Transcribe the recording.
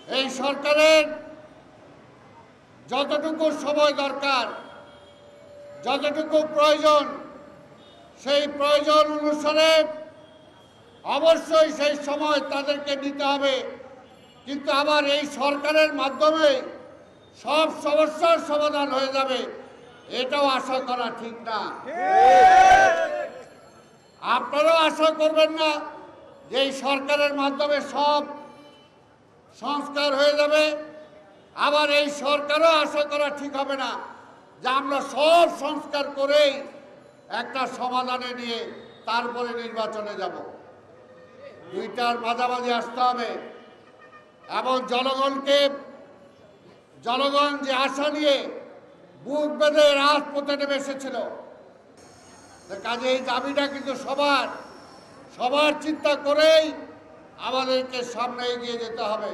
এই সরকারের যতটুকু সময় দরকার, যতটুকু প্রয়োজন, সেই প্রয়োজন অনুসারে অবশ্যই সেই সময় তাদেরকে নিতে হবে। কিন্তু আবার এই সরকারের মাধ্যমে সব সমস্যার সমাধান হয়ে যাবে, এটাও আশা করা ঠিক না। আপনারাও আশা করবেন না যে এই সরকারের মাধ্যমে সব সংস্কার হয়ে যাবে। আবার এই সরকারও আশা করা ঠিক হবে না যে আমরা সব সংস্কার করেই একটা সমাধানে নিয়ে তারপরে নির্বাচনে যাব। দুইটার মাঝামাঝি আসতে হবে এবং জনগণ যে আশা নিয়ে বুক বেঁধে রাজপথে নেমে এসেছিল, কাজে এই দাবিটা কিন্তু সবার চিন্তা করেই আমাদেরকে সামনে এগিয়ে যেতে হবে।